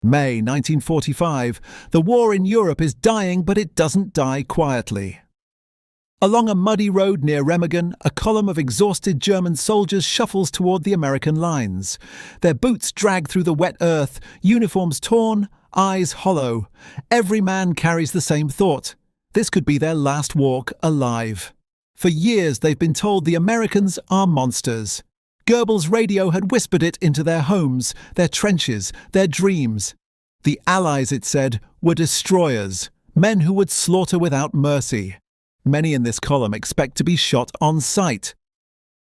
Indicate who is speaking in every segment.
Speaker 1: May 1945. The war in Europe is dying, but it doesn't die quietly. Along a muddy road near Remagen, a column of exhausted German soldiers shuffles toward the American lines. Their boots drag through the wet earth, uniforms torn, eyes hollow. Every man carries the same thought. This could be their last walk alive. For years they've been told the Americans are monsters. Goebbels' radio had whispered it into their homes, their trenches, their dreams. The Allies, it said, were destroyers, men who would slaughter without mercy. Many in this column expect to be shot on sight.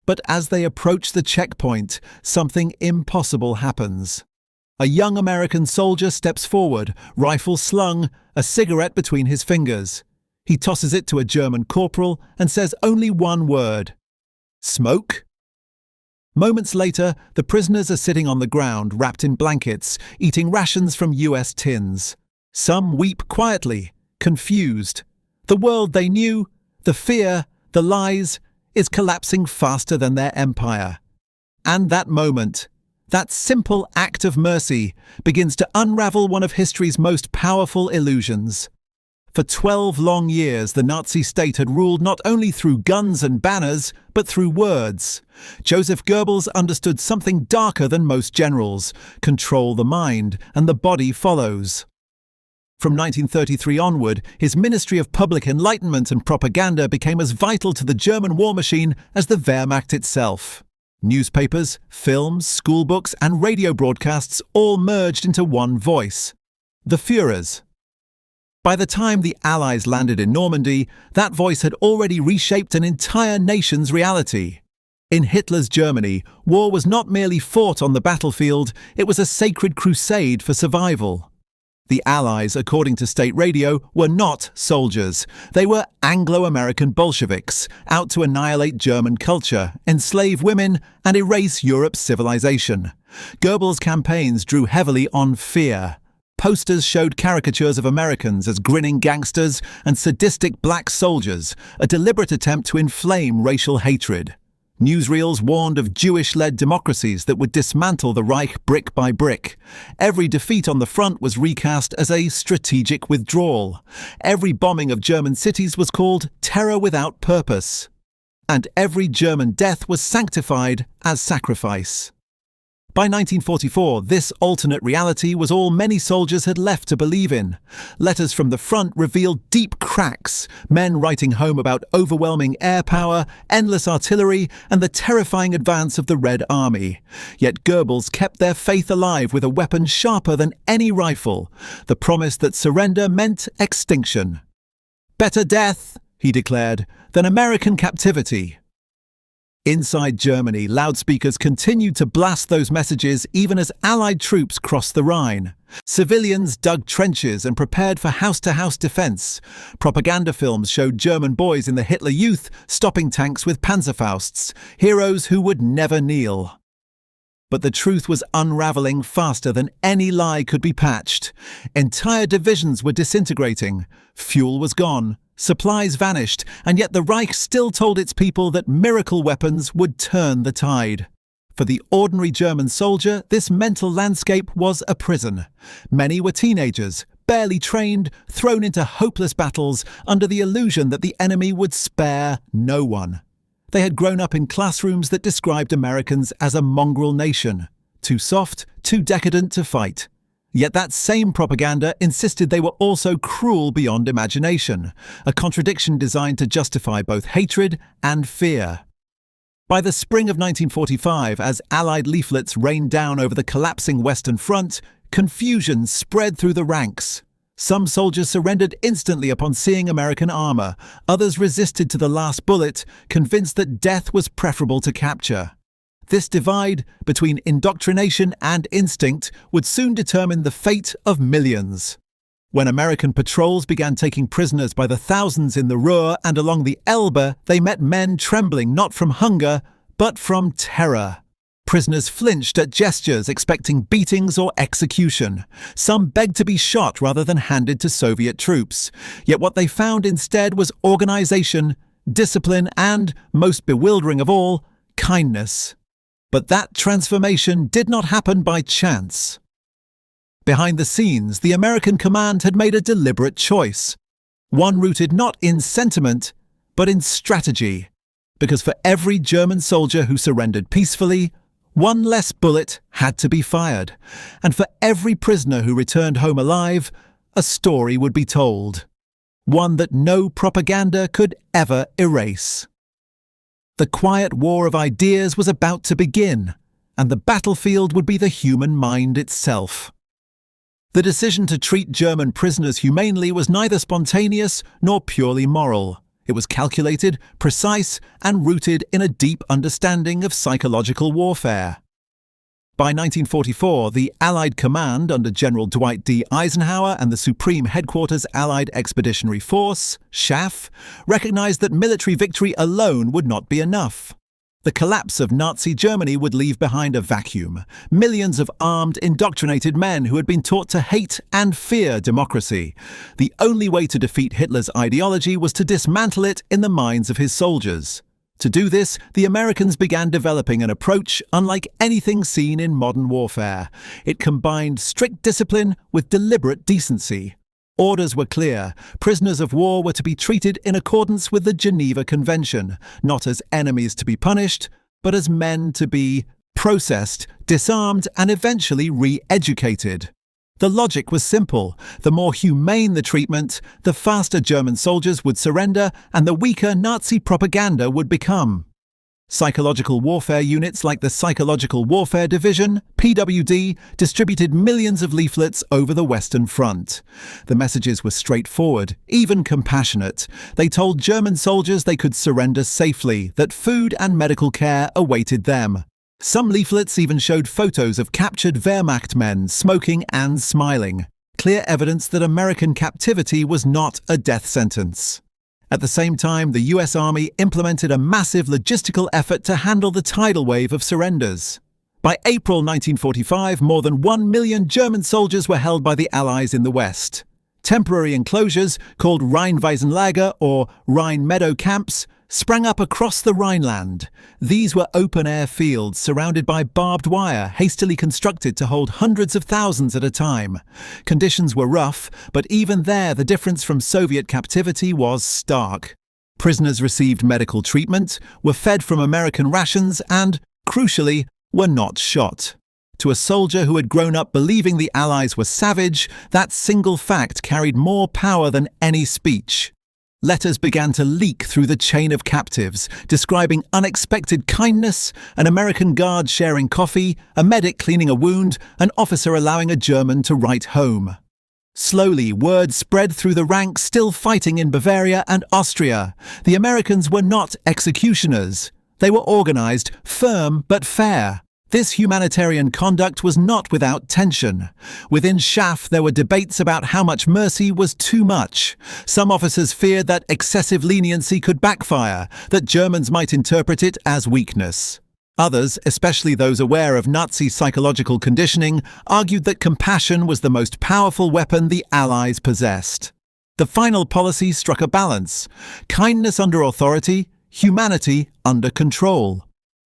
Speaker 1: But as they approach the checkpoint, something impossible happens. A young American soldier steps forward, rifle slung, a cigarette between his fingers. He tosses it to a German corporal and says only one word: "Smoke?" Moments later, the prisoners are sitting on the ground, wrapped in blankets, eating rations from US tins. Some weep quietly, confused. The world they knew, the fear, the lies, is collapsing faster than their empire. And that moment, that simple act of mercy, begins to unravel one of history's most powerful illusions. For 12 long years, the Nazi state had ruled not only through guns and banners, but through words. Joseph Goebbels understood something darker than most generals: control the mind, and the body follows. From 1933 onward, his Ministry of Public Enlightenment and Propaganda became as vital to the German war machine as the Wehrmacht itself. Newspapers, films, schoolbooks, and radio broadcasts all merged into one voice: the Führer's. By the time the Allies landed in Normandy, that voice had already reshaped an entire nation's reality. In Hitler's Germany, war was not merely fought on the battlefield, it was a sacred crusade for survival. The Allies, according to state radio, were not soldiers. They were Anglo-American Bolsheviks, out to annihilate German culture, enslave women, and erase Europe's civilization. Goebbels' campaigns drew heavily on fear. Posters showed caricatures of Americans as grinning gangsters and sadistic black soldiers, a deliberate attempt to inflame racial hatred. Newsreels warned of Jewish-led democracies that would dismantle the Reich brick by brick. Every defeat on the front was recast as a strategic withdrawal. Every bombing of German cities was called terror without purpose. And every German death was sanctified as sacrifice. By 1944, this alternate reality was all many soldiers had left to believe in. Letters from the front revealed deep cracks, men writing home about overwhelming air power, endless artillery, and the terrifying advance of the Red Army. Yet Goebbels kept their faith alive with a weapon sharper than any rifle: the promise that surrender meant extinction. "Better death," he declared, "than American captivity." Inside Germany, loudspeakers continued to blast those messages even as Allied troops crossed the Rhine. Civilians dug trenches and prepared for house-to-house defense. Propaganda films showed German boys in the Hitler Youth stopping tanks with Panzerfausts, heroes who would never kneel. But the truth was unraveling faster than any lie could be patched. Entire divisions were disintegrating. Fuel was gone. Supplies vanished, and yet the Reich still told its people that miracle weapons would turn the tide. For the ordinary German soldier, this mental landscape was a prison. Many were teenagers, barely trained, thrown into hopeless battles under the illusion that the enemy would spare no one. They had grown up in classrooms that described Americans as a mongrel nation, too soft, too decadent to fight. Yet that same propaganda insisted they were also cruel beyond imagination, a contradiction designed to justify both hatred and fear. By the spring of 1945, as Allied leaflets rained down over the collapsing Western Front, confusion spread through the ranks. Some soldiers surrendered instantly upon seeing American armor. Others resisted to the last bullet, convinced that death was preferable to capture. This divide between indoctrination and instinct would soon determine the fate of millions. When American patrols began taking prisoners by the thousands in the Ruhr and along the Elbe, they met men trembling not from hunger, but from terror. Prisoners flinched at gestures, expecting beatings or execution. Some begged to be shot rather than handed to Soviet troops. Yet what they found instead was organization, discipline, and, most bewildering of all, kindness. But that transformation did not happen by chance. Behind the scenes, the American command had made a deliberate choice, one rooted not in sentiment, but in strategy. Because for every German soldier who surrendered peacefully, one less bullet had to be fired, and for every prisoner who returned home alive, a story would be told, one that no propaganda could ever erase. The quiet war of ideas was about to begin, and the battlefield would be the human mind itself. The decision to treat German prisoners humanely was neither spontaneous nor purely moral. It was calculated, precise, and rooted in a deep understanding of psychological warfare. By 1944, the Allied Command under General Dwight D. Eisenhower and the Supreme Headquarters Allied Expeditionary Force, SHAF, recognized that military victory alone would not be enough. The collapse of Nazi Germany would leave behind a vacuum, millions of armed, indoctrinated men who had been taught to hate and fear democracy. The only way to defeat Hitler's ideology was to dismantle it in the minds of his soldiers. To do this, the Americans began developing an approach unlike anything seen in modern warfare. It combined strict discipline with deliberate decency. Orders were clear. Prisoners of war were to be treated in accordance with the Geneva Convention, not as enemies to be punished, but as men to be processed, disarmed, and eventually re-educated. The logic was simple. The more humane the treatment, the faster German soldiers would surrender and the weaker Nazi propaganda would become. Psychological warfare units like the Psychological Warfare Division, PWD, distributed millions of leaflets over the Western Front. The messages were straightforward, even compassionate. They told German soldiers they could surrender safely, that food and medical care awaited them. Some leaflets even showed photos of captured Wehrmacht men smoking and smiling, clear evidence that American captivity was not a death sentence. At the same time, the US Army implemented a massive logistical effort to handle the tidal wave of surrenders. By April 1945, more than 1 million German soldiers were held by the Allies in the West. Temporary enclosures, called Rheinwiesenlager or Rhine Meadow Camps, sprang up across the Rhineland. These were open-air fields surrounded by barbed wire, hastily constructed to hold hundreds of thousands at a time. Conditions were rough, but even there the difference from Soviet captivity was stark. Prisoners received medical treatment, were fed from American rations and, crucially, were not shot. To a soldier who had grown up believing the Allies were savage, that single fact carried more power than any speech. Letters began to leak through the chain of captives, describing unexpected kindness, an American guard sharing coffee, a medic cleaning a wound, an officer allowing a German to write home. Slowly, word spread through the ranks still fighting in Bavaria and Austria. The Americans were not executioners. They were organized, firm but fair. This humanitarian conduct was not without tension. Within SHAF, there were debates about how much mercy was too much. Some officers feared that excessive leniency could backfire, that Germans might interpret it as weakness. Others, especially those aware of Nazi psychological conditioning, argued that compassion was the most powerful weapon the Allies possessed. The final policy struck a balance: kindness under authority, humanity under control.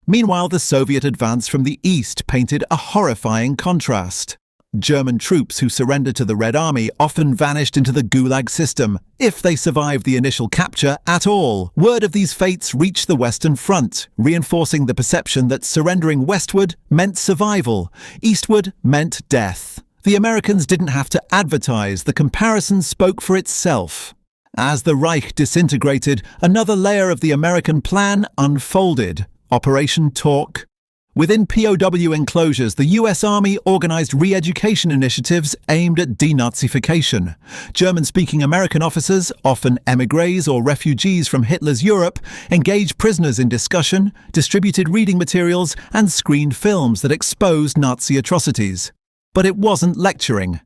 Speaker 1: Meanwhile, the Soviet advance from the east painted a horrifying contrast. German troops who surrendered to the Red Army often vanished into the Gulag system, if they survived the initial capture at all. Word of these fates reached the Western Front, reinforcing the perception that surrendering westward meant survival, eastward meant death. The Americans didn't have to advertise, the comparison spoke for itself. As the Reich disintegrated, another layer of the American plan unfolded. Operation Talk. Within POW enclosures, the US Army organized re-education initiatives aimed at denazification. German-speaking American officers, often émigrés or refugees from Hitler's Europe, engaged prisoners in discussion, distributed reading materials, and screened films that exposed Nazi atrocities. But it wasn't lecturing.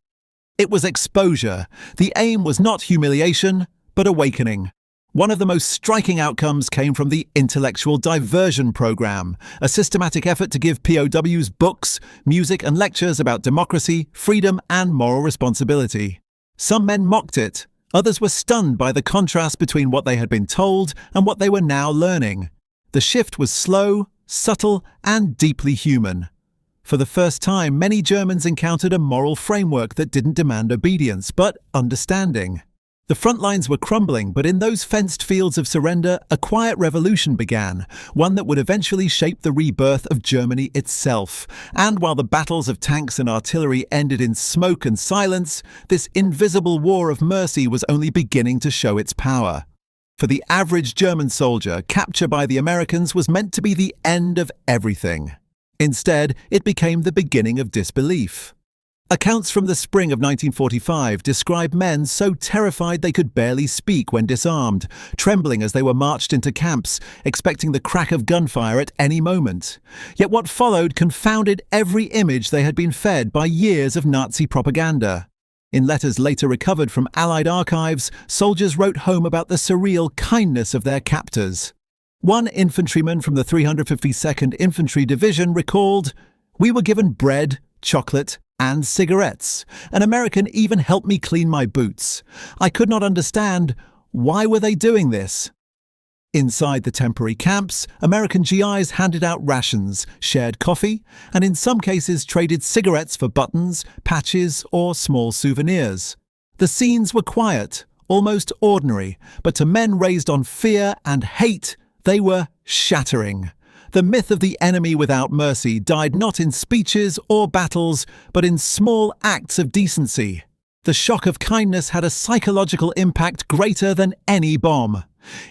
Speaker 1: It was exposure. The aim was not humiliation, but awakening. One of the most striking outcomes came from the Intellectual Diversion Program, a systematic effort to give POWs books, music and lectures about democracy, freedom and moral responsibility. Some men mocked it. Others were stunned by the contrast between what they had been told and what they were now learning. The shift was slow, subtle and deeply human. For the first time, many Germans encountered a moral framework that didn't demand obedience, but understanding. The front lines were crumbling, but in those fenced fields of surrender, a quiet revolution began, one that would eventually shape the rebirth of Germany itself. And while the battles of tanks and artillery ended in smoke and silence, this invisible war of mercy was only beginning to show its power. For the average German soldier, capture by the Americans was meant to be the end of everything. Instead, it became the beginning of disbelief. Accounts from the spring of 1945 describe men so terrified they could barely speak when disarmed, trembling as they were marched into camps, expecting the crack of gunfire at any moment. Yet what followed confounded every image they had been fed by years of Nazi propaganda. In letters later recovered from Allied archives, soldiers wrote home about the surreal kindness of their captors. One infantryman from the 352nd Infantry Division recalled, "We were given bread, chocolate, and cigarettes. An American even helped me clean my boots. I could not understand, why were they doing this?" Inside the temporary camps, American GIs handed out rations, shared coffee, and in some cases traded cigarettes for buttons, patches, or small souvenirs. The scenes were quiet, almost ordinary, but to men raised on fear and hate, they were shattering. The myth of the enemy without mercy died not in speeches or battles, but in small acts of decency. The shock of kindness had a psychological impact greater than any bomb.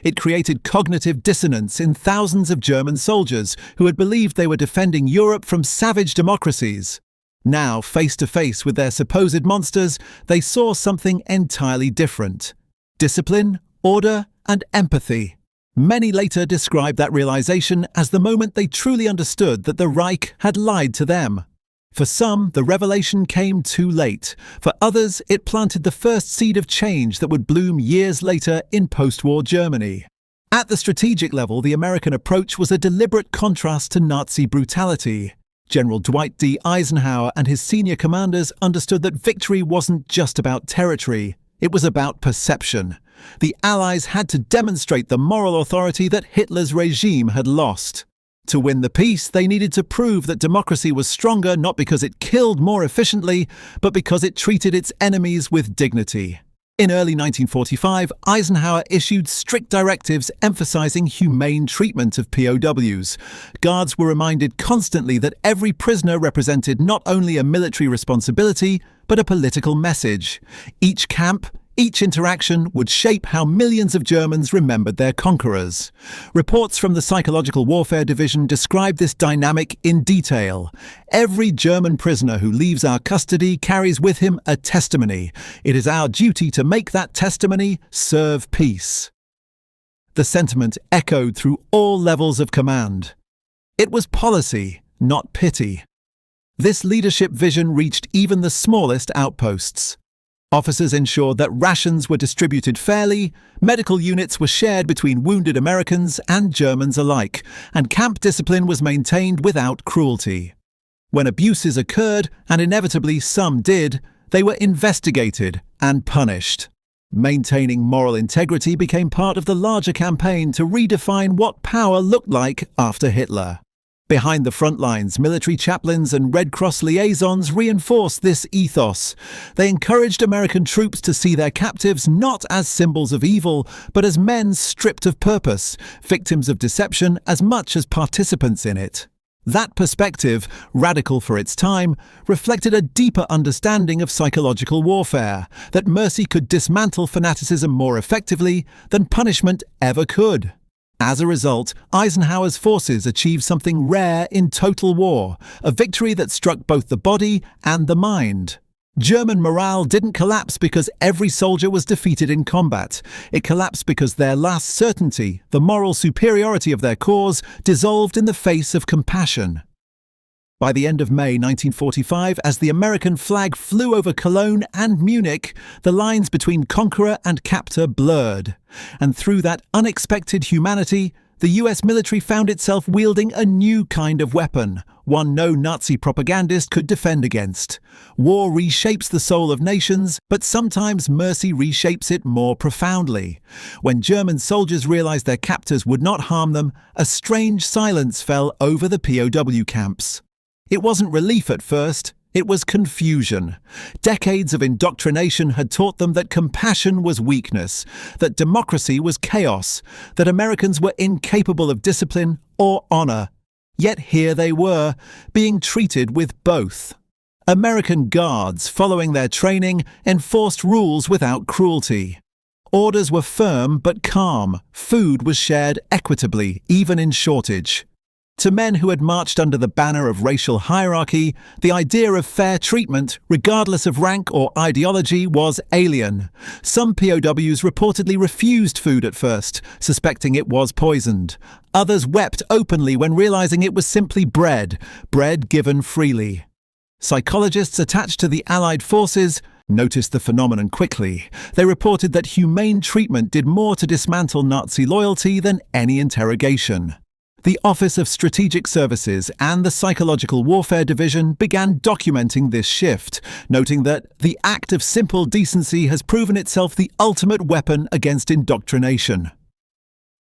Speaker 1: It created cognitive dissonance in thousands of German soldiers who had believed they were defending Europe from savage democracies. Now, face to face with their supposed monsters, they saw something entirely different: discipline, order, and empathy. Many later described that realization as the moment they truly understood that the Reich had lied to them. For some, the revelation came too late. For others, it planted the first seed of change that would bloom years later in post-war Germany. At the strategic level, the American approach was a deliberate contrast to Nazi brutality. General Dwight D. Eisenhower and his senior commanders understood that victory wasn't just about territory, it was about perception. The Allies had to demonstrate the moral authority that Hitler's regime had lost. To win the peace, they needed to prove that democracy was stronger not because it killed more efficiently, but because it treated its enemies with dignity. In early 1945, Eisenhower issued strict directives emphasizing humane treatment of POWs. Guards were reminded constantly that every prisoner represented not only a military responsibility, but a political message. Each camp, each interaction would shape how millions of Germans remembered their conquerors. Reports from the Psychological Warfare Division describe this dynamic in detail. Every German prisoner who leaves our custody carries with him a testimony. It is our duty to make that testimony serve peace. The sentiment echoed through all levels of command. It was policy, not pity. This leadership vision reached even the smallest outposts. Officers ensured that rations were distributed fairly, medical units were shared between wounded Americans and Germans alike, and camp discipline was maintained without cruelty. When abuses occurred, and inevitably some did, they were investigated and punished. Maintaining moral integrity became part of the larger campaign to redefine what power looked like after Hitler. Behind the front lines, military chaplains and Red Cross liaisons reinforced this ethos. They encouraged American troops to see their captives not as symbols of evil, but as men stripped of purpose, victims of deception as much as participants in it. That perspective, radical for its time, reflected a deeper understanding of psychological warfare, that mercy could dismantle fanaticism more effectively than punishment ever could. As a result, Eisenhower's forces achieved something rare in total war, a victory that struck both the body and the mind. German morale didn't collapse because every soldier was defeated in combat. It collapsed because their last certainty, the moral superiority of their cause, dissolved in the face of compassion. By the end of May 1945, as the American flag flew over Cologne and Munich, the lines between conqueror and captor blurred. And through that unexpected humanity, the US military found itself wielding a new kind of weapon, one no Nazi propagandist could defend against. War reshapes the soul of nations, but sometimes mercy reshapes it more profoundly. When German soldiers realized their captors would not harm them, a strange silence fell over the POW camps. It wasn't relief at first, it was confusion. Decades of indoctrination had taught them that compassion was weakness, that democracy was chaos, that Americans were incapable of discipline or honor. Yet here they were, being treated with both. American guards, following their training, enforced rules without cruelty. Orders were firm but calm. Food was shared equitably, even in shortage. To men who had marched under the banner of racial hierarchy, the idea of fair treatment, regardless of rank or ideology, was alien. Some POWs reportedly refused food at first, suspecting it was poisoned. Others wept openly when realizing it was simply bread given freely. Psychologists attached to the Allied forces noticed the phenomenon quickly. They reported that humane treatment did more to dismantle Nazi loyalty than any interrogation. The Office of Strategic Services and the Psychological Warfare Division began documenting this shift, noting that the act of simple decency has proven itself the ultimate weapon against indoctrination.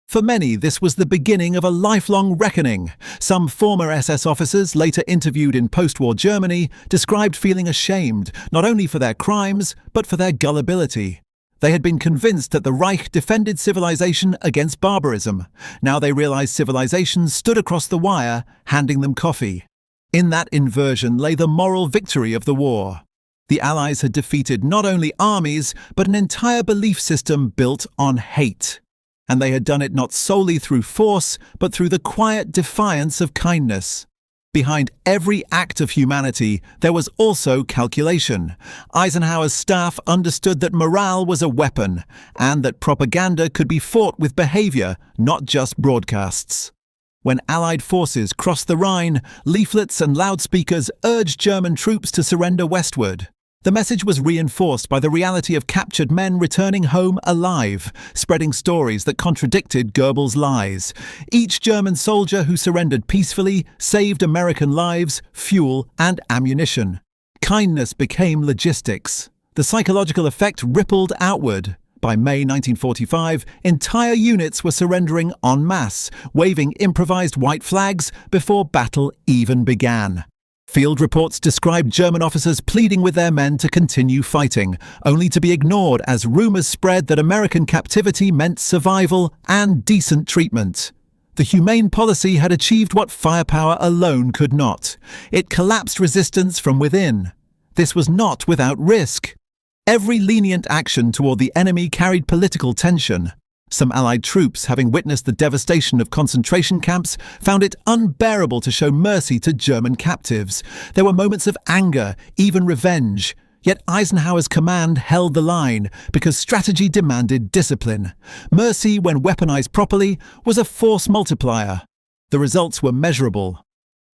Speaker 1: For many, this was the beginning of a lifelong reckoning. Some former SS officers, later interviewed in post-war Germany, described feeling ashamed, not only for their crimes, but for their gullibility. They had been convinced that the Reich defended civilization against barbarism. Now they realized civilization stood across the wire, handing them coffee. In that inversion lay the moral victory of the war. The Allies had defeated not only armies, but an entire belief system built on hate. And they had done it not solely through force, but through the quiet defiance of kindness. Behind every act of humanity, there was also calculation. Eisenhower's staff understood that morale was a weapon, and that propaganda could be fought with behavior, not just broadcasts. When Allied forces crossed the Rhine, leaflets and loudspeakers urged German troops to surrender westward. The message was reinforced by the reality of captured men returning home alive, spreading stories that contradicted Goebbels' lies. Each German soldier who surrendered peacefully saved American lives, fuel, and ammunition. Kindness became logistics. The psychological effect rippled outward. By May 1945, entire units were surrendering en masse, waving improvised white flags before battle even began. Field reports described German officers pleading with their men to continue fighting, only to be ignored as rumors spread that American captivity meant survival and decent treatment. The humane policy had achieved what firepower alone could not. It collapsed resistance from within. This was not without risk. Every lenient action toward the enemy carried political tension. Some Allied troops, having witnessed the devastation of concentration camps, found it unbearable to show mercy to German captives. There were moments of anger, even revenge. Yet Eisenhower's command held the line, because strategy demanded discipline. Mercy, when weaponized properly, was a force multiplier. The results were measurable.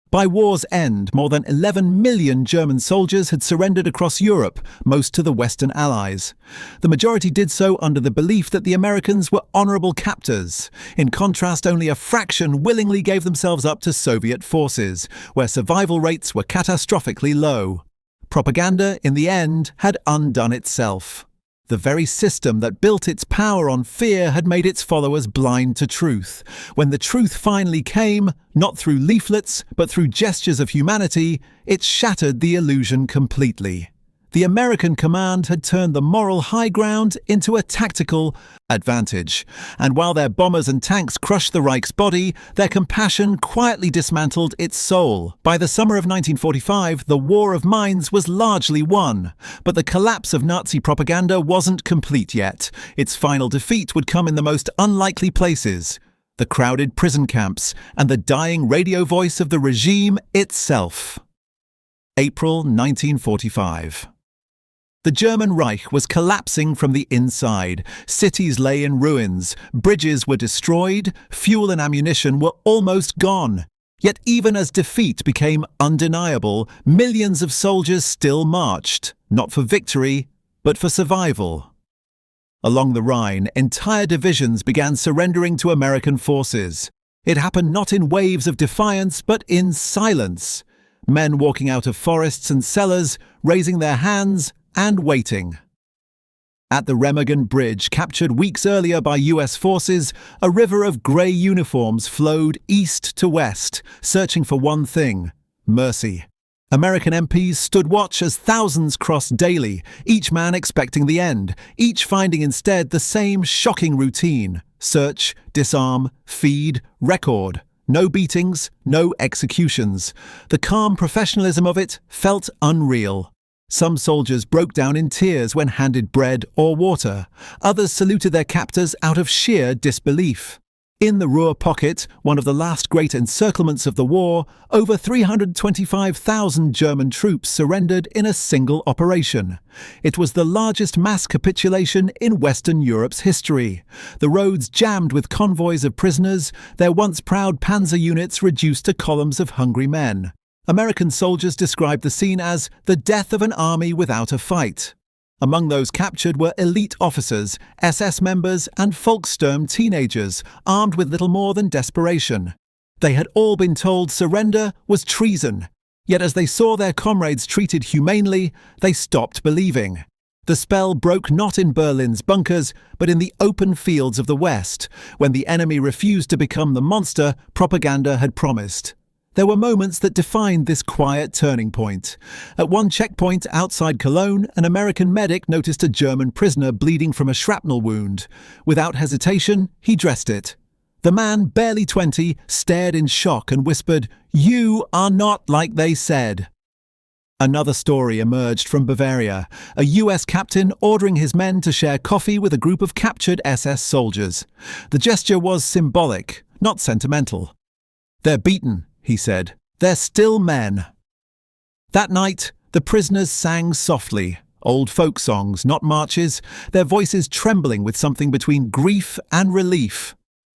Speaker 1: By war's end, more than 11 million German soldiers had surrendered across Europe, most to the Western Allies. The majority did so under the belief that the Americans were honorable captors. In contrast, only a fraction willingly gave themselves up to Soviet forces, where survival rates were catastrophically low. Propaganda, in the end, had undone itself. The very system that built its power on fear had made its followers blind to truth. When the truth finally came, not through leaflets, but through gestures of humanity, it shattered the illusion completely. The American command had turned the moral high ground into a tactical advantage. And while their bombers and tanks crushed the Reich's body, their compassion quietly dismantled its soul. By the summer of 1945, the War of Minds was largely won. But the collapse of Nazi propaganda wasn't complete yet. Its final defeat would come in the most unlikely places: the crowded prison camps and the dying radio voice of the regime itself. April 1945. The German Reich was collapsing from the inside. Cities lay in ruins, bridges were destroyed, fuel and ammunition were almost gone. Yet even as defeat became undeniable, millions of soldiers still marched, not for victory, but for survival. Along the Rhine, entire divisions began surrendering to American forces. It happened not in waves of defiance, but in silence. Men walking out of forests and cellars, raising their hands, and waiting. At the Remagen Bridge, captured weeks earlier by US forces, a river of grey uniforms flowed east to west, searching for one thing: mercy. American MPs stood watch as thousands crossed daily, each man expecting the end, each finding instead the same shocking routine: search, disarm, feed, record. No beatings, no executions. The calm professionalism of it felt unreal. Some soldiers broke down in tears when handed bread or water. Others saluted their captors out of sheer disbelief. In the Ruhr Pocket, one of the last great encirclements of the war, over 325,000 German troops surrendered in a single operation. It was the largest mass capitulation in Western Europe's history. The roads jammed with convoys of prisoners, their once proud panzer units reduced to columns of hungry men. American soldiers described the scene as the death of an army without a fight. Among those captured were elite officers, SS members, and Volkssturm teenagers, armed with little more than desperation. They had all been told surrender was treason, yet as they saw their comrades treated humanely, they stopped believing. The spell broke not in Berlin's bunkers, but in the open fields of the West, when the enemy refused to become the monster propaganda had promised. There were moments that defined this quiet turning point. At one checkpoint outside Cologne, an American medic noticed a German prisoner bleeding from a shrapnel wound. Without hesitation, he dressed it. The man, barely 20, stared in shock and whispered, "You are not like they said." Another story emerged from Bavaria, a US captain ordering his men to share coffee with a group of captured SS soldiers. The gesture was symbolic, not sentimental. "They're beaten," he said. "They're still men." That night, the prisoners sang softly, old folk songs, not marches, their voices trembling with something between grief and relief.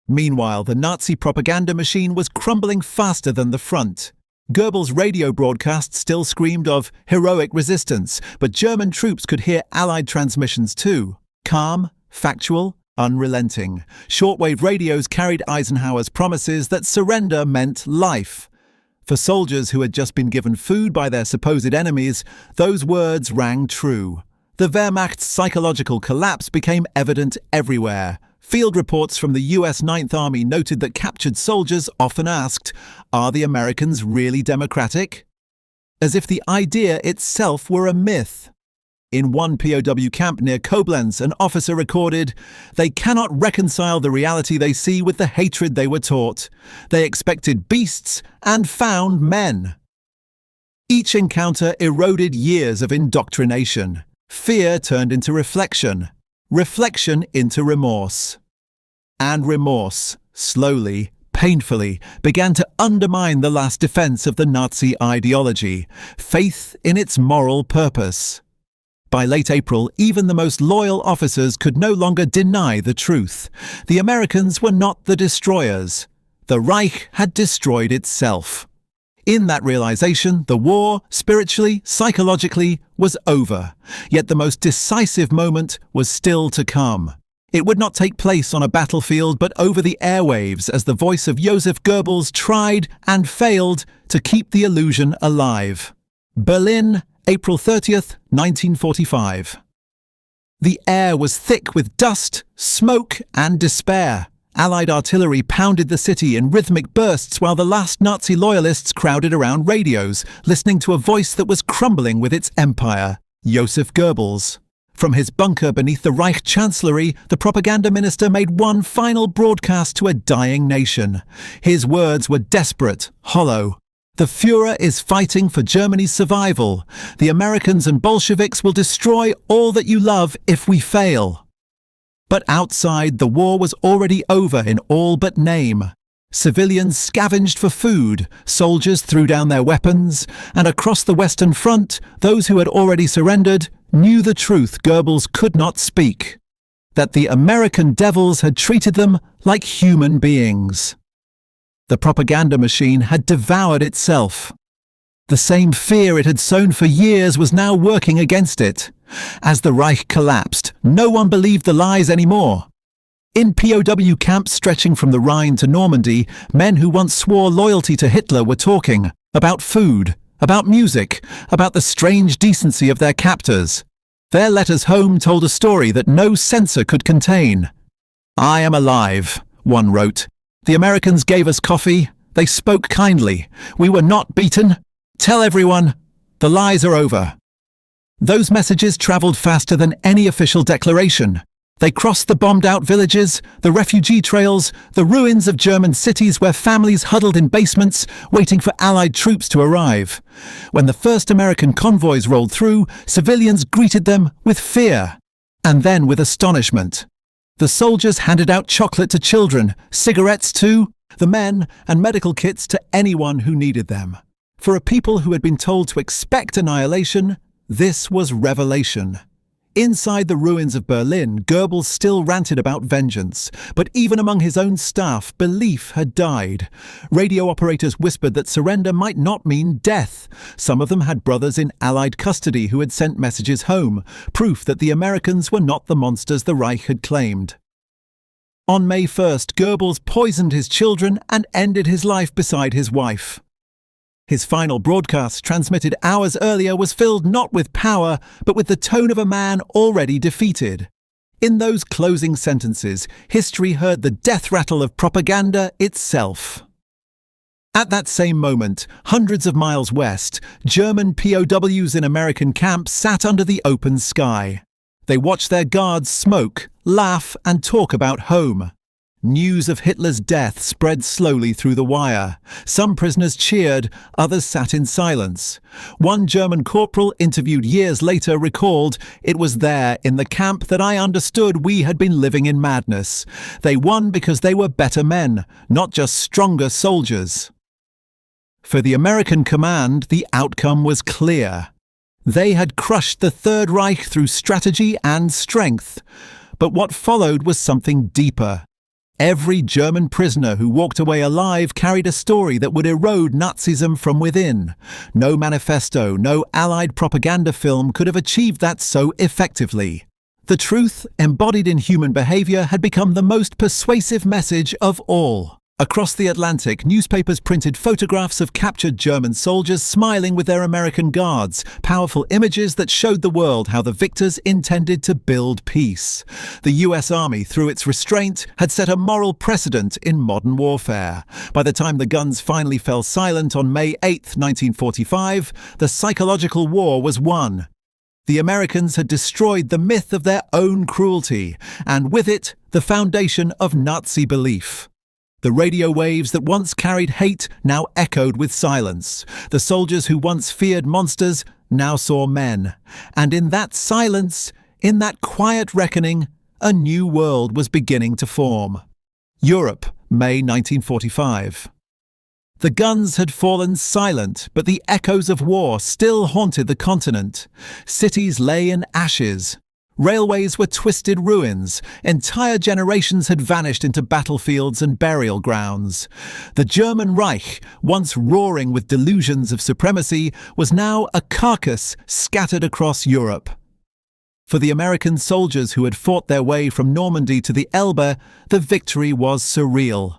Speaker 1: Meanwhile, the Nazi propaganda machine was crumbling faster than the front. Goebbels' radio broadcast still screamed of heroic resistance, but German troops could hear Allied transmissions too. Calm, factual, unrelenting. Shortwave radios carried Eisenhower's promises that surrender meant life. For soldiers who had just been given food by their supposed enemies, those words rang true. The Wehrmacht's psychological collapse became evident everywhere. Field reports from the US Ninth Army noted that captured soldiers often asked, "Are the Americans really democratic?" As if the idea itself were a myth. In one POW camp near Koblenz, an officer recorded, "They cannot reconcile the reality they see with the hatred they were taught. They expected beasts and found men." Each encounter eroded years of indoctrination. Fear turned into reflection. Reflection into remorse. And remorse, slowly, painfully, began to undermine the last defense of the Nazi ideology, faith in its moral purpose. By late April, even the most loyal officers could no longer deny the truth. The Americans were not the destroyers. The Reich had destroyed itself. In that realization, the war, spiritually, psychologically, was over. Yet the most decisive moment was still to come. It would not take place on a battlefield, but over the airwaves as the voice of Joseph Goebbels tried and failed to keep the illusion alive. Berlin, April 30th, 1945. The air was thick with dust, smoke, and despair. Allied artillery pounded the city in rhythmic bursts while the last Nazi loyalists crowded around radios, listening to a voice that was crumbling with its empire, Joseph Goebbels. From his bunker beneath the Reich Chancellery, the propaganda minister made one final broadcast to a dying nation. His words were desperate, hollow. "The Führer is fighting for Germany's survival. The Americans and Bolsheviks will destroy all that you love if we fail." But outside, the war was already over in all but name. Civilians scavenged for food, soldiers threw down their weapons, and across the Western Front, those who had already surrendered knew the truth Goebbels could not speak: that the American devils had treated them like human beings. The propaganda machine had devoured itself. The same fear it had sown for years was now working against it. As the Reich collapsed, no one believed the lies anymore. In POW camps stretching from the Rhine to Normandy, men who once swore loyalty to Hitler were talking about food, about music, about the strange decency of their captors. Their letters home told a story that no censor could contain. "I am alive," one wrote. "The Americans gave us coffee. They spoke kindly. We were not beaten. Tell everyone, the lies are over. Those messages traveled faster than any official declaration. They crossed the bombed-out villages, the refugee trails, the ruins of German cities where families huddled in basements, waiting for Allied troops to arrive. When the first American convoys rolled through, civilians greeted them with fear, and then with astonishment. The soldiers handed out chocolate to children, cigarettes to the men, and medical kits to anyone who needed them. For a people who had been told to expect annihilation, this was revelation. Inside the ruins of Berlin, Goebbels still ranted about vengeance, but even among his own staff, belief had died. Radio operators whispered that surrender might not mean death. Some of them had brothers in Allied custody who had sent messages home, proof that the Americans were not the monsters the Reich had claimed. On May 1st, Goebbels poisoned his children and ended his life beside his wife. His final broadcast, transmitted hours earlier, was filled not with power, but with the tone of a man already defeated. In those closing sentences, history heard the death rattle of propaganda itself. At that same moment, hundreds of miles west, German POWs in American camps sat under the open sky. They watched their guards smoke, laugh, and talk about home. News of Hitler's death spread slowly through the wire. Some prisoners cheered, others sat in silence. One German corporal, interviewed years later, recalled, "It was there, in the camp, that I understood we had been living in madness. They won because they were better men, not just stronger soldiers." For the American command, the outcome was clear. They had crushed the Third Reich through strategy and strength. But what followed was something deeper. Every German prisoner who walked away alive carried a story that would erode Nazism from within. No manifesto, no Allied propaganda film could have achieved that so effectively. The truth, embodied in human behavior, had become the most persuasive message of all. Across the Atlantic, newspapers printed photographs of captured German soldiers smiling with their American guards, powerful images that showed the world how the victors intended to build peace. The US Army, through its restraint, had set a moral precedent in modern warfare. By the time the guns finally fell silent on May 8, 1945, the psychological war was won. The Americans had destroyed the myth of their own cruelty, and with it, the foundation of Nazi belief. The radio waves that once carried hate now echoed with silence. The soldiers who once feared monsters now saw men. And in that silence, in that quiet reckoning, a new world was beginning to form. Europe, May 1945. The guns had fallen silent, but the echoes of war still haunted the continent. Cities lay in ashes. Railways were twisted ruins. Entire generations had vanished into battlefields and burial grounds. The German Reich, once roaring with delusions of supremacy, was now a carcass scattered across Europe. For the American soldiers who had fought their way from Normandy to the Elbe, the victory was surreal.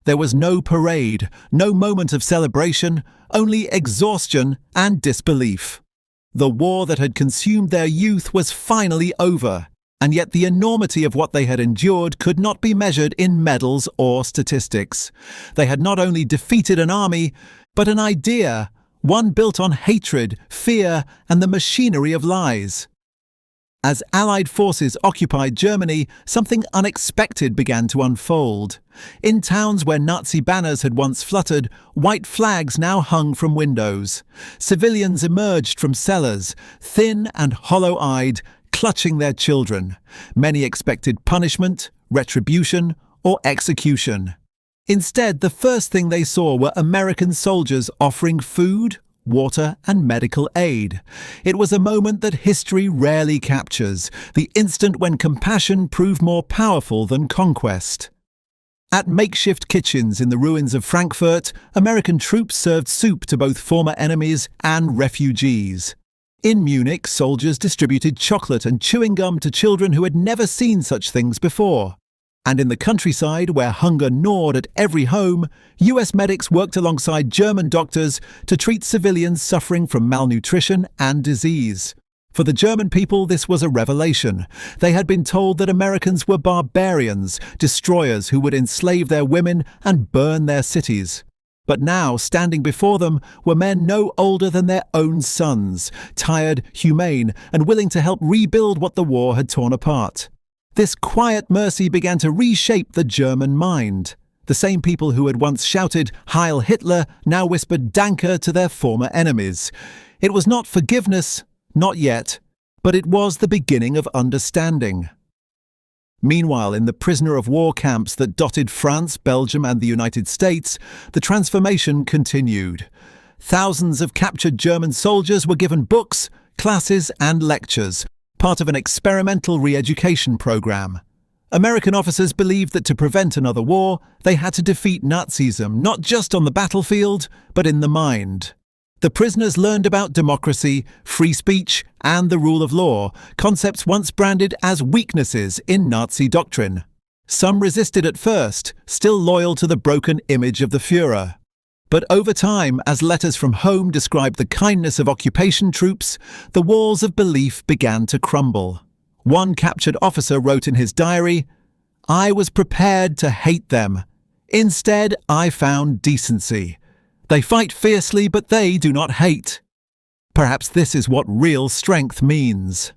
Speaker 1: There was no parade, no moment of celebration, only exhaustion and disbelief. The war that had consumed their youth was finally over, and yet the enormity of what they had endured could not be measured in medals or statistics. They had not only defeated an army, but an idea, one built on hatred, fear, and the machinery of lies. As Allied forces occupied Germany, something unexpected began to unfold. In towns where Nazi banners had once fluttered, white flags now hung from windows. Civilians emerged from cellars, thin and hollow-eyed, clutching their children. Many expected punishment, retribution, or execution. Instead, the first thing they saw were American soldiers offering food, water, and medical aid. It was a moment that history rarely captures, the instant when compassion proved more powerful than conquest. At makeshift kitchens in the ruins of Frankfurt, American troops served soup to both former enemies and refugees. In Munich, soldiers distributed chocolate and chewing gum to children who had never seen such things before. And in the countryside, where hunger gnawed at every home, US medics worked alongside German doctors to treat civilians suffering from malnutrition and disease. For the German people, this was a revelation. They had been told that Americans were barbarians, destroyers who would enslave their women and burn their cities. But now, standing before them, were men no older than their own sons, tired, humane, and willing to help rebuild what the war had torn apart. This quiet mercy began to reshape the German mind. The same people who had once shouted "Heil Hitler" now whispered "Danke" to their former enemies. It was not forgiveness, not yet, but it was the beginning of understanding. Meanwhile, in the prisoner of war camps that dotted France, Belgium, and the United States, the transformation continued. Thousands of captured German soldiers were given books, classes, and lectures, part of an experimental re-education program. American officers believed that to prevent another war, they had to defeat Nazism not just on the battlefield, but in the mind. The prisoners learned about democracy, free speech, and the rule of law, concepts once branded as weaknesses in Nazi doctrine. Some resisted at first, still loyal to the broken image of the Führer. But over time, as letters from home described the kindness of occupation troops, the walls of belief began to crumble. One captured officer wrote in his diary, "I was prepared to hate them. Instead, I found decency. They fight fiercely, but they do not hate." Perhaps this is what real strength means.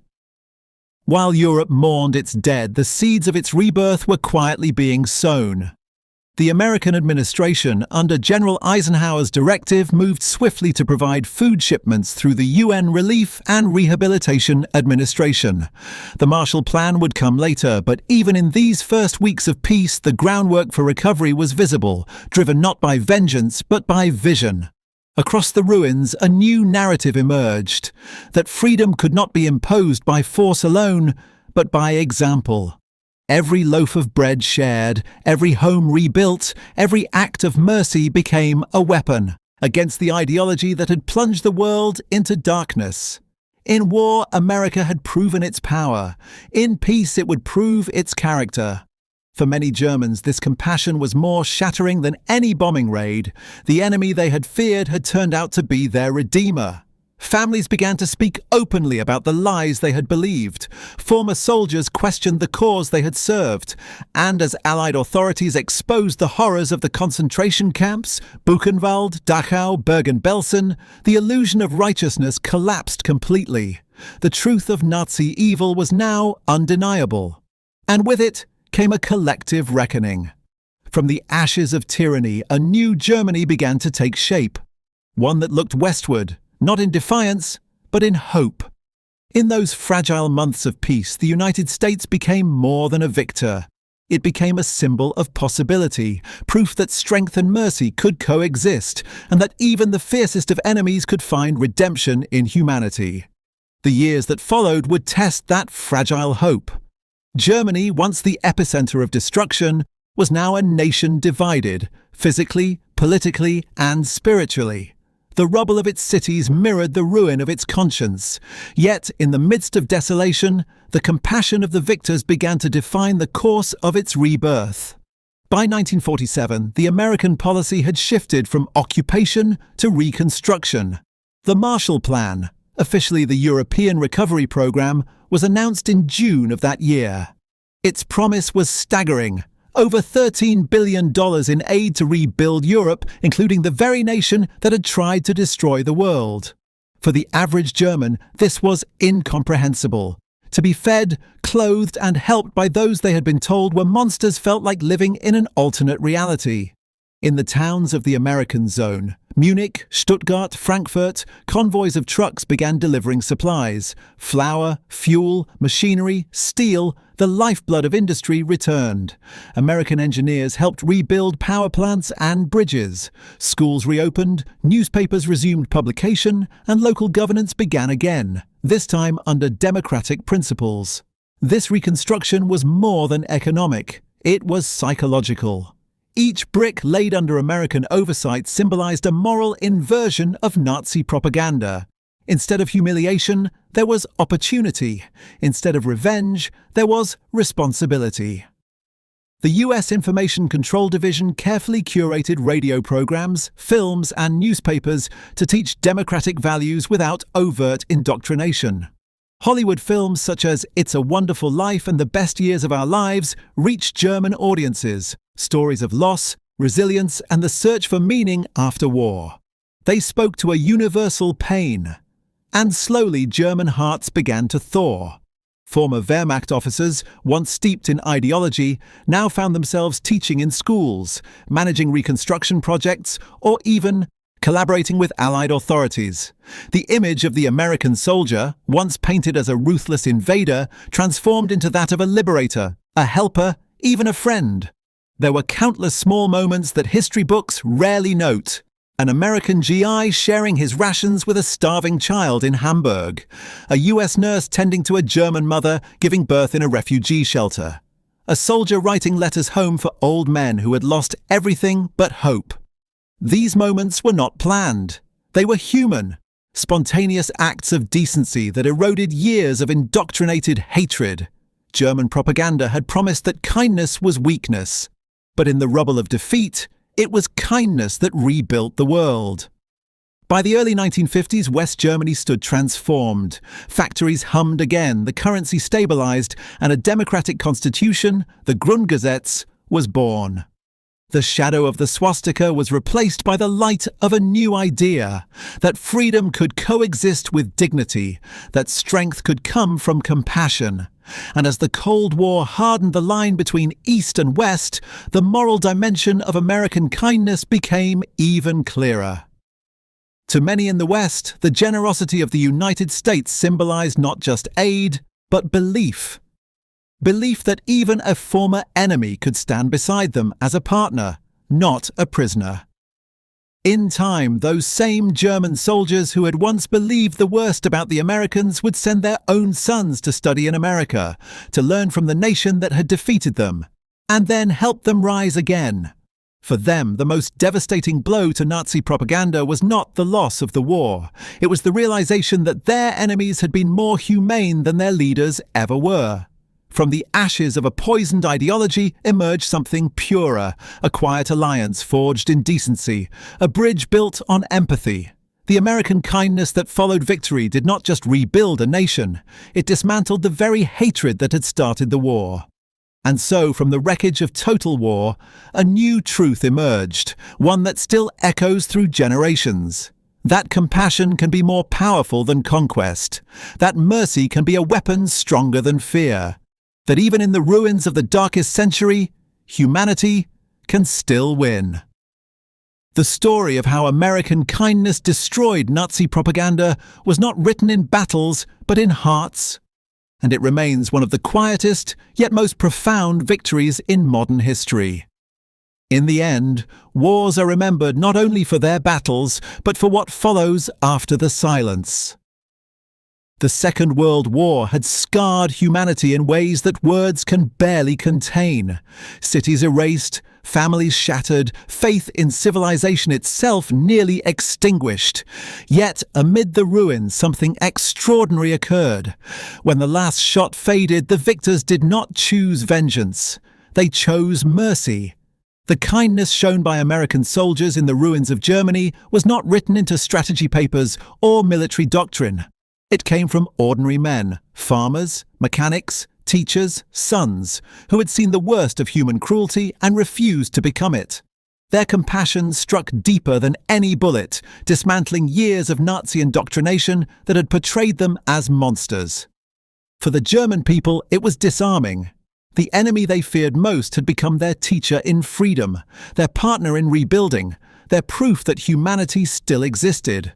Speaker 1: While Europe mourned its dead, the seeds of its rebirth were quietly being sown. The American administration, under General Eisenhower's directive, moved swiftly to provide food shipments through the UN Relief and Rehabilitation Administration. The Marshall Plan would come later, but even in these first weeks of peace, the groundwork for recovery was visible, driven not by vengeance, but by vision. Across the ruins, a new narrative emerged, that freedom could not be imposed by force alone, but by example. Every loaf of bread shared, every home rebuilt, every act of mercy became a weapon against the ideology that had plunged the world into darkness. In war, America had proven its power. In peace, it would prove its character. For many Germans, this compassion was more shattering than any bombing raid. The enemy they had feared had turned out to be their redeemer. Families began to speak openly about the lies they had believed. Former soldiers questioned the cause they had served. And as Allied authorities exposed the horrors of the concentration camps, Buchenwald, Dachau, Bergen-Belsen, the illusion of righteousness collapsed completely. The truth of Nazi evil was now undeniable. And with it came a collective reckoning. From the ashes of tyranny, a new Germany began to take shape. One that looked westward, not in defiance, but in hope. In those fragile months of peace, the United States became more than a victor. It became a symbol of possibility, proof that strength and mercy could coexist, and that even the fiercest of enemies could find redemption in humanity. The years that followed would test that fragile hope. Germany, once the epicenter of destruction, was now a nation divided, physically, politically, and spiritually. The rubble of its cities mirrored the ruin of its conscience. Yet, in the midst of desolation, the compassion of the victors began to define the course of its rebirth. By 1947, the American policy had shifted from occupation to reconstruction. The Marshall Plan, officially the European Recovery Program, was announced in June of that year. Its promise was staggering. Over $13 billion in aid to rebuild Europe, including the very nation that had tried to destroy the world. For the average German, this was incomprehensible. To be fed, clothed, and helped by those they had been told were monsters felt like living in an alternate reality. In the towns of the American zone, Munich, Stuttgart, Frankfurt, convoys of trucks began delivering supplies. Flour, fuel, machinery, steel, the lifeblood of industry returned. American engineers helped rebuild power plants and bridges. Schools reopened, newspapers resumed publication, and local governance began again, this time under democratic principles. This reconstruction was more than economic. It was psychological. Each brick laid under American oversight symbolized a moral inversion of Nazi propaganda. Instead of humiliation, there was opportunity. Instead of revenge, there was responsibility. The U.S. Information Control Division carefully curated radio programs, films, and newspapers to teach democratic values without overt indoctrination. Hollywood films such as It's a Wonderful Life and The Best Years of Our Lives reached German audiences. Stories of loss, resilience, and the search for meaning after war. They spoke to a universal pain. And slowly German hearts began to thaw. Former Wehrmacht officers, once steeped in ideology, now found themselves teaching in schools, managing reconstruction projects, or even collaborating with Allied authorities. The image of the American soldier, once painted as a ruthless invader, transformed into that of a liberator, a helper, even a friend. There were countless small moments that history books rarely note. An American GI sharing his rations with a starving child in Hamburg. A US nurse tending to a German mother giving birth in a refugee shelter. A soldier writing letters home for old men who had lost everything but hope. These moments were not planned. They were human, spontaneous acts of decency that eroded years of indoctrinated hatred. German propaganda had promised that kindness was weakness. But in the rubble of defeat, it was kindness that rebuilt the world. By the early 1950s, West Germany stood transformed. Factories hummed again, the currency stabilized, and a democratic constitution, the Grundgesetz, was born. The shadow of the swastika was replaced by the light of a new idea, that freedom could coexist with dignity, that strength could come from compassion. And as the Cold War hardened the line between East and West, the moral dimension of American kindness became even clearer. To many in the West, the generosity of the United States symbolized not just aid, but belief. Belief that even a former enemy could stand beside them as a partner, not a prisoner. In time, those same German soldiers who had once believed the worst about the Americans would send their own sons to study in America, to learn from the nation that had defeated them, and then help them rise again. For them, the most devastating blow to Nazi propaganda was not the loss of the war. It was the realization that their enemies had been more humane than their leaders ever were. From the ashes of a poisoned ideology emerged something purer, a quiet alliance forged in decency, a bridge built on empathy. The American kindness that followed victory did not just rebuild a nation, it dismantled the very hatred that had started the war. And so, from the wreckage of total war, a new truth emerged, one that still echoes through generations. That compassion can be more powerful than conquest. That mercy can be a weapon stronger than fear. That even in the ruins of the darkest century, humanity can still win. The story of how American kindness destroyed Nazi propaganda was not written in battles, but in hearts. And it remains one of the quietest, yet most profound victories in modern history. In the end, wars are remembered not only for their battles, but for what follows after the silence. The Second World War had scarred humanity in ways that words can barely contain. Cities erased, families shattered, faith in civilization itself nearly extinguished. Yet, amid the ruins, something extraordinary occurred. When the last shot faded, the victors did not choose vengeance. They chose mercy. The kindness shown by American soldiers in the ruins of Germany was not written into strategy papers or military doctrine. It came from ordinary men, farmers, mechanics, teachers, sons, who had seen the worst of human cruelty and refused to become it. Their compassion struck deeper than any bullet, dismantling years of Nazi indoctrination that had portrayed them as monsters. For the German people, it was disarming. The enemy they feared most had become their teacher in freedom, their partner in rebuilding, their proof that humanity still existed.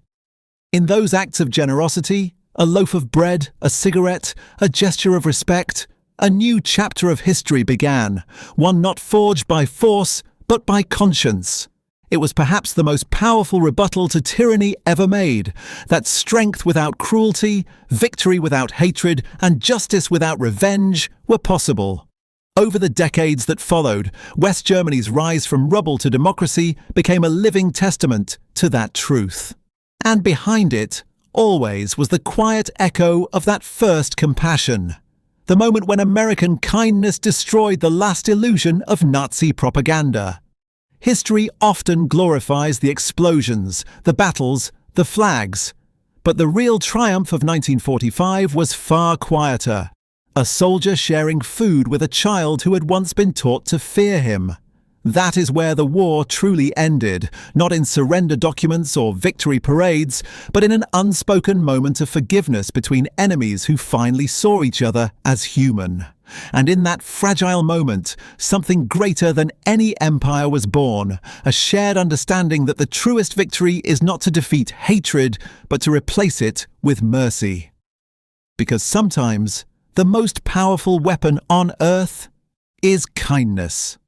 Speaker 1: In those acts of generosity, a loaf of bread, a cigarette, a gesture of respect, a new chapter of history began, one not forged by force, but by conscience. It was perhaps the most powerful rebuttal to tyranny ever made, that strength without cruelty, victory without hatred, and justice without revenge were possible. Over the decades that followed, West Germany's rise from rubble to democracy became a living testament to that truth. And behind it, always was the quiet echo of that first compassion, the moment when American kindness destroyed the last illusion of Nazi propaganda. History often glorifies the explosions, the battles, the flags, but the real triumph of 1945 was far quieter. A soldier sharing food with a child who had once been taught to fear him. That is where the war truly ended, not in surrender documents or victory parades, but in an unspoken moment of forgiveness between enemies who finally saw each other as human. And in that fragile moment, something greater than any empire was born, a shared understanding that the truest victory is not to defeat hatred, but to replace it with mercy. Because sometimes, the most powerful weapon on earth is kindness.